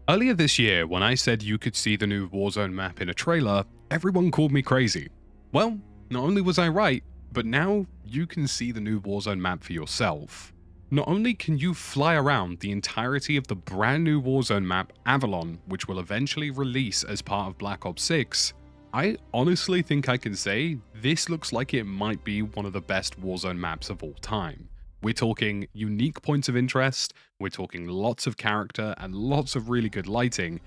Earlier this year, when I said you could see the new Warzone map in a trailer, everyone called me crazy. Well, not only was I right, but now you can see the new Warzone map for yourself. Not only can you fly around the entirety of the brand new Warzone map Avalon, which will eventually release as part of Black Ops 6, I honestly think I can say this looks like it might be one of the best Warzone maps of all time. We're talking unique points of interest, we're talking lots of character and lots of really good lighting,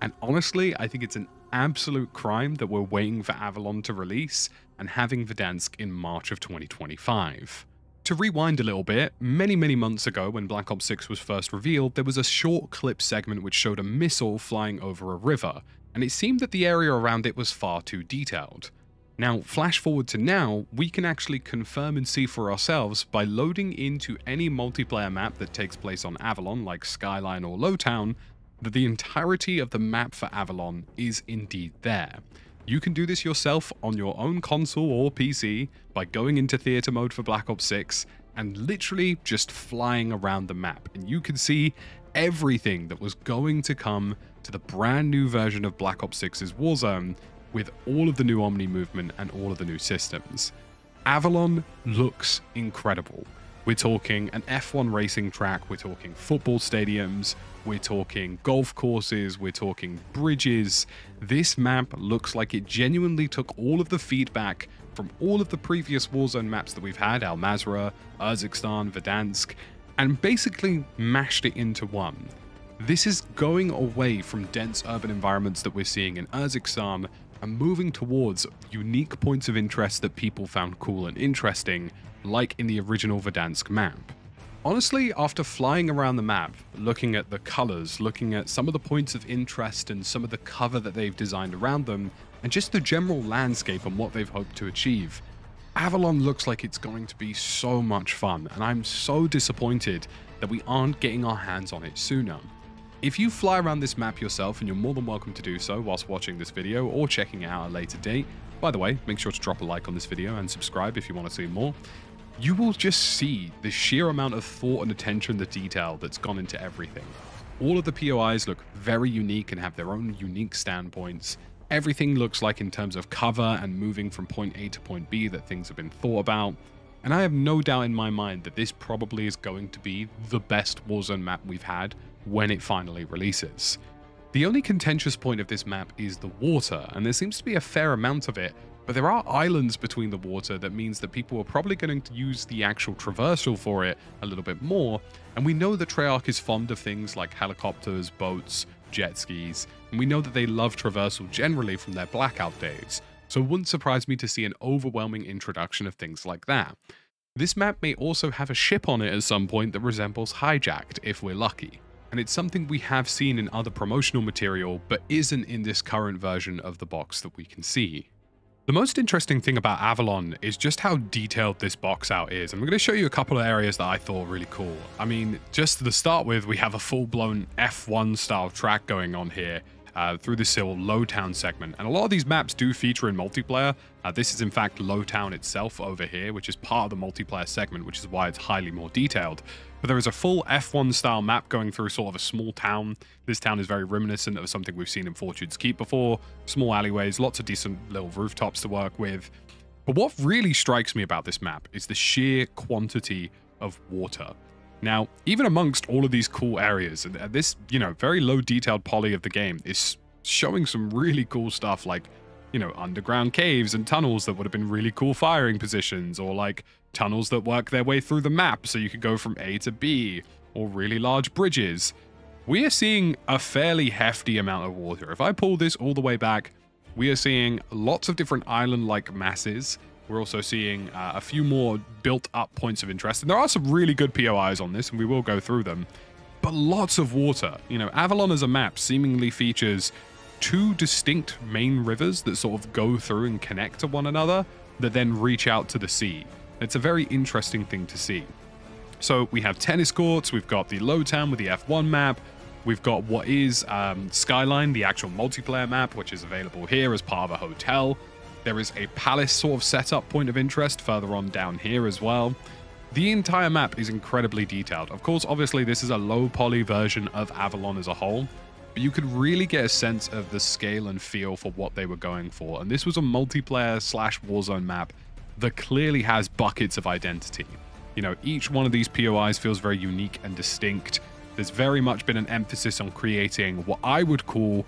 and honestly, I think it's an absolute crime that we're waiting for Avalon to release and having Verdansk in March of 2025. To rewind a little bit, many months ago when Black Ops 6 was first revealed, there was a short clip segment which showed a missile flying over a river, and it seemed that the area around it was far too detailed. Now, flash forward to now, we can actually confirm and see for ourselves by loading into any multiplayer map that takes place on Avalon, like Skyline or Lowtown, that the entirety of the map for Avalon is indeed there. You can do this yourself on your own console or PC by going into theater mode for Black Ops 6 and literally just flying around the map, and you can see everything that was going to come to the brand new version of Black Ops 6's Warzone, with all of the new Omni movement and all of the new systems. Avalon looks incredible. We're talking an F1 racing track, we're talking football stadiums, we're talking golf courses, we're talking bridges. This map looks like it genuinely took all of the feedback from all of the previous Warzone maps that we've had, Al Mazrah, Urzikstan, Verdansk, and basically mashed it into one. This is going away from dense urban environments that we're seeing in Urzikstan and moving towards unique points of interest that people found cool and interesting, like in the original Verdansk map. Honestly, after flying around the map, looking at the colors, looking at some of the points of interest and some of the cover that they've designed around them, and just the general landscape and what they've hoped to achieve, Avalon looks like it's going to be so much fun, and I'm so disappointed that we aren't getting our hands on it sooner. If you fly around this map yourself, and you're more than welcome to do so whilst watching this video or checking it out at a later date, by the way, make sure to drop a like on this video and subscribe if you want to see more, you will just see the sheer amount of thought and attention to detail that's gone into everything. All of the POIs look very unique and have their own unique standpoints. Everything looks like in terms of cover and moving from point A to point B that things have been thought about. And I have no doubt in my mind that this probably is going to be the best Warzone map we've had when it finally releases. The only contentious point of this map is the water, and there seems to be a fair amount of it, but there are islands between the water that means that people are probably going to use the actual traversal for it a little bit more, and we know that Treyarch is fond of things like helicopters, boats, jet skis, and we know that they love traversal generally from their Blackout days, so it wouldn't surprise me to see an overwhelming introduction of things like that. This map may also have a ship on it at some point that resembles Hijacked, if we're lucky. And it's something we have seen in other promotional material, but isn't in this current version of the box that we can see. The most interesting thing about Avalon is just how detailed this box out is. I'm going to show you a couple of areas that I thought were really cool. I mean, just to start with, we have a full-blown F1 style track going on here through this little Lowtown segment. And a lot of these maps do feature in multiplayer. This is in fact Lowtown itself over here, which is part of the multiplayer segment, which is why it's highly more detailed. But there is a full F1 style map going through sort of a small town. This town is very reminiscent of something we've seen in Fortune's Keep before. Small alleyways, lots of decent little rooftops to work with. But what really strikes me about this map is the sheer quantity of water. Now, even amongst all of these cool areas, and this, very low detailed poly of the game is showing some really cool stuff like, underground caves and tunnels that would have been really cool firing positions, or like tunnels that work their way through the map so you could go from A to B, or really large bridges. We are seeing a fairly hefty amount of water. If I pull this all the way back, we are seeing lots of different island-like masses. We're also seeing a few more built-up points of interest, and there are some really good POIs on this, and we will go through them, but lots of water. Avalon as a map seemingly features two distinct main rivers that sort of go through and connect to one another that then reach out to the sea. It's a very interesting thing to see. So we have tennis courts, we've got the Lowtown with the F1 map, we've got what is Skyline, the actual multiplayer map, which is available here as part of a hotel. There is a palace sort of setup point of interest further on down here as well. The entire map is incredibly detailed. Of course, obviously, this is a low poly version of Avalon as a whole, but you could really get a sense of the scale and feel for what they were going for. And this was a multiplayer / Warzone map that clearly has buckets of identity. You know, each one of these POIs feels very unique and distinct. There's very much been an emphasis on creating what I would call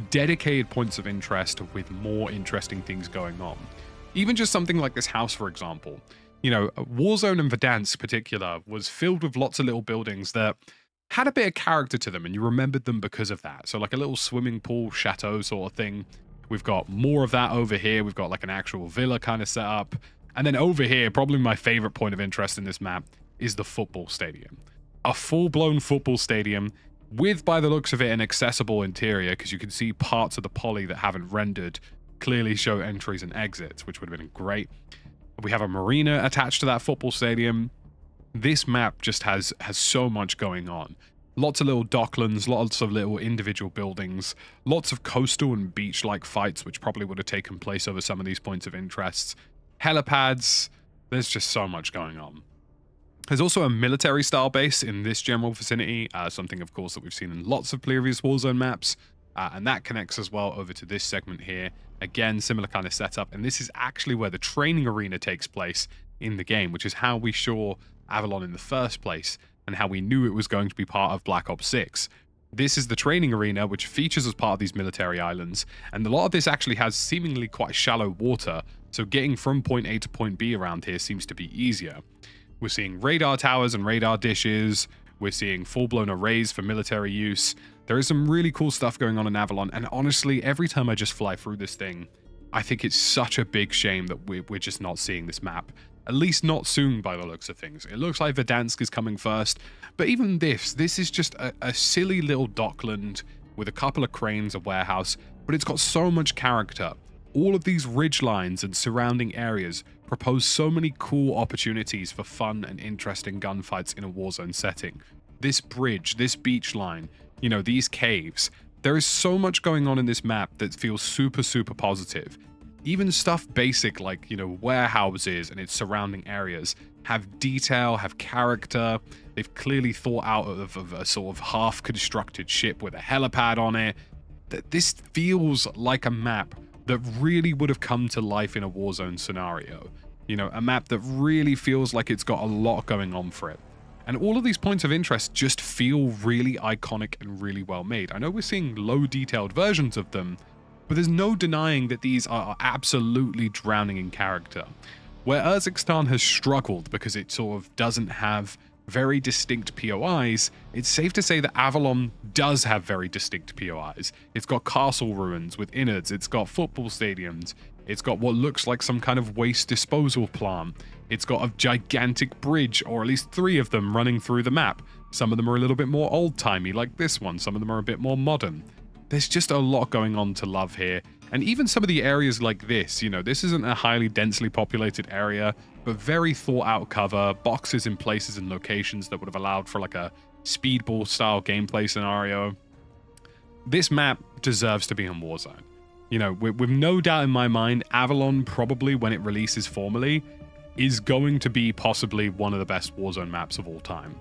dedicated points of interest with more interesting things going on. Even just something like this house, for example. You know, Warzone and Verdansk in particular was filled with lots of little buildings that had a bit of character to them, and you remembered them because of that. So like a little swimming pool, chateau sort of thing. We've got more of that over here. We've got like an actual villa kind of set up. And then over here, probably my favorite point of interest in this map is the football stadium. A full-blown football stadium with, by the looks of it, an accessible interior, because you can see parts of the poly that haven't rendered clearly show entries and exits, which would have been great. We have a marina attached to that football stadium. This map just has so much going on. Lots of little docklands, lots of little individual buildings, lots of coastal and beach-like fights, which probably would have taken place over some of these points of interest. Helipads, there's just so much going on. There's also a military-style base in this general vicinity, something, of course, that we've seen in lots of previous Warzone maps, and that connects as well over to this segment here. Again, similar kind of setup, and this is actually where the training arena takes place in the game, which is how we saw Avalon in the first place, and how we knew it was going to be part of Black Ops 6. This is the training arena, which features as part of these military islands, and a lot of this actually has seemingly quite shallow water, so getting from point A to point B around here seems to be easier. We're seeing radar towers and radar dishes. We're seeing full-blown arrays for military use. There is some really cool stuff going on in Avalon, and honestly, every time I just fly through this thing, I think it's such a big shame that we're just not seeing this map. At least not soon by the looks of things. It looks like Verdansk is coming first, but even this is just a silly little dockland with a couple of cranes, a warehouse, but it's got so much character. All of these ridge lines and surrounding areas propose so many cool opportunities for fun and interesting gunfights in a Warzone setting. This bridge, this beach line, you know, these caves. There is so much going on in this map that feels super, super positive. Even stuff basic like, you know, warehouses and its surrounding areas have detail, have character. They've clearly thought out of a sort of half-constructed ship with a helipad on it. This feels like a map that really would have come to life in a Warzone scenario. You know, a map that really feels like it's got a lot going on for it. And all of these points of interest just feel really iconic and really well made. I know we're seeing low detailed versions of them, but there's no denying that these are absolutely drowning in character. Where Urzikstan has struggled because it sort of doesn't have very distinct POIs, it's safe to say that Avalon does have very distinct POIs. It's got castle ruins with innards, it's got football stadiums, it's got what looks like some kind of waste disposal plant, it's got a gigantic bridge, or at least 3 of them running through the map. Some of them are a little bit more old-timey, like this one, some of them are a bit more modern. There's just a lot going on to love here. And even some of the areas like this, you know, this isn't a highly densely populated area, but very thought out cover, boxes in places and locations that would have allowed for like a speedball style gameplay scenario. This map deserves to be on Warzone. You know, with no doubt in my mind, Avalon probably, when it releases formally, is going to be possibly one of the best Warzone maps of all time.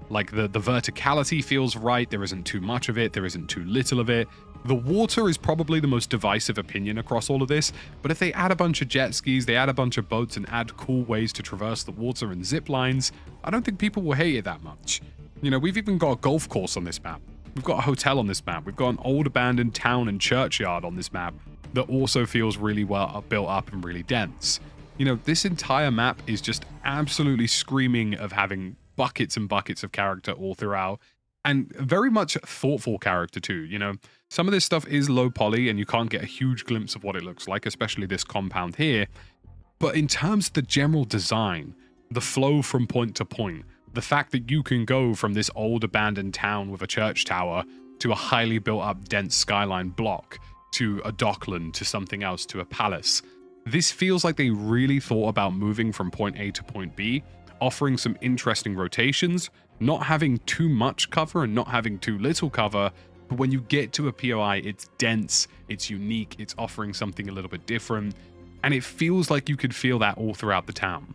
Like, the verticality feels right, there isn't too much of it, there isn't too little of it. The water is probably the most divisive opinion across all of this, but if they add a bunch of jet skis, they add a bunch of boats, and add cool ways to traverse the water and zip lines, I don't think people will hate it that much. You know, we've even got a golf course on this map. We've got a hotel on this map. We've got an old abandoned town and churchyard on this map that also feels really well built up and really dense. You know, this entire map is just absolutely screaming of having buckets and buckets of character all throughout, and very much thoughtful character too. You know, some of this stuff is low poly and you can't get a huge glimpse of what it looks like, especially this compound here. But in terms of the general design, the flow from point to point, the fact that you can go from this old abandoned town with a church tower to a highly built up dense skyline block, to a dockland, to something else, to a palace. This feels like they really thought about moving from point A to point B, offering some interesting rotations, not having too much cover and not having too little cover, but when you get to a POI, it's dense, it's unique, it's offering something a little bit different, and it feels like you could feel that all throughout the town.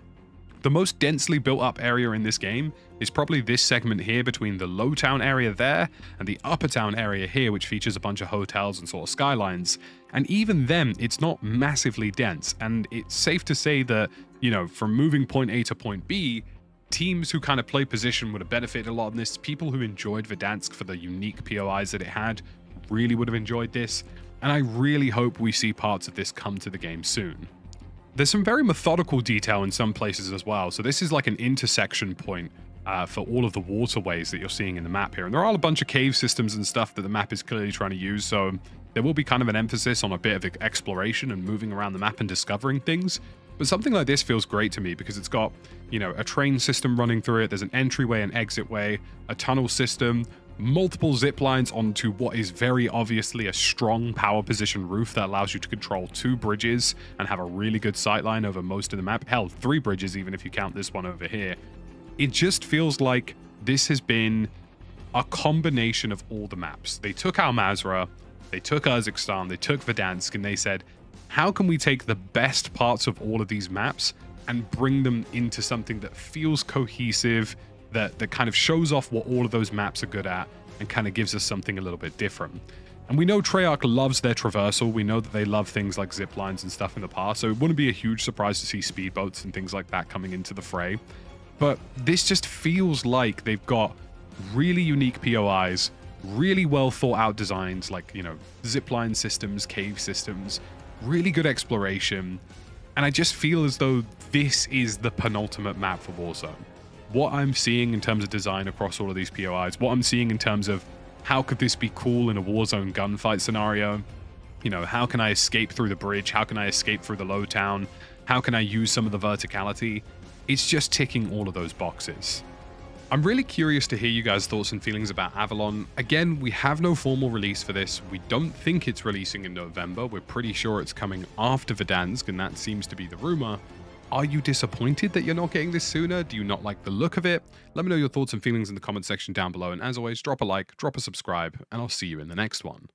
The most densely built up area in this game is probably this segment here between the low town area there and the upper town area here, which features a bunch of hotels and sort of skylines. And even then, it's not massively dense. And it's safe to say that, you know, from moving point A to point B, teams who kind of play position would have benefited a lot of this. People who enjoyed Verdansk for the unique POIs that it had really would have enjoyed this. And I really hope we see parts of this come to the game soon. There's some very methodical detail in some places as well. So this is like an intersection point for all of the waterways that you're seeing in the map here. And there are a bunch of cave systems and stuff that the map is clearly trying to use. So there will be kind of an emphasis on a bit of exploration and moving around the map and discovering things. But something like this feels great to me because it's got, you know, a train system running through it. There's an entryway and exit way, a tunnel system, multiple zip lines onto what is very obviously a strong power position roof that allows you to control 2 bridges and have a really good sightline over most of the map. Hell, 3 bridges even if you count this one over here. It just feels like this has been a combination of all the maps. They took Al Mazrah, they took Urzikstan, they took Verdansk, and they said, how can we take the best parts of all of these maps and bring them into something that feels cohesive, that kind of shows off what all of those maps are good at and kind of gives us something a little bit different. And we know Treyarch loves their traversal. We know that they love things like zip lines and stuff in the past, so it wouldn't be a huge surprise to see speedboats and things like that coming into the fray. But this just feels like they've got really unique POIs, really well thought out designs like, you know, zipline systems, cave systems, really good exploration. And I just feel as though this is the penultimate map for Warzone. What I'm seeing in terms of design across all of these POIs, what I'm seeing in terms of how could this be cool in a Warzone gunfight scenario, you know, how can I escape through the bridge, how can I escape through the low town, how can I use some of the verticality, it's just ticking all of those boxes. I'm really curious to hear you guys' thoughts and feelings about Avalon. Again, we have no formal release for this. We don't think it's releasing in November. We're pretty sure it's coming after Verdansk, and that seems to be the rumor. Are you disappointed that you're not getting this sooner? Do you not like the look of it? Let me know your thoughts and feelings in the comment section down below. And as always, drop a like, drop a subscribe, and I'll see you in the next one.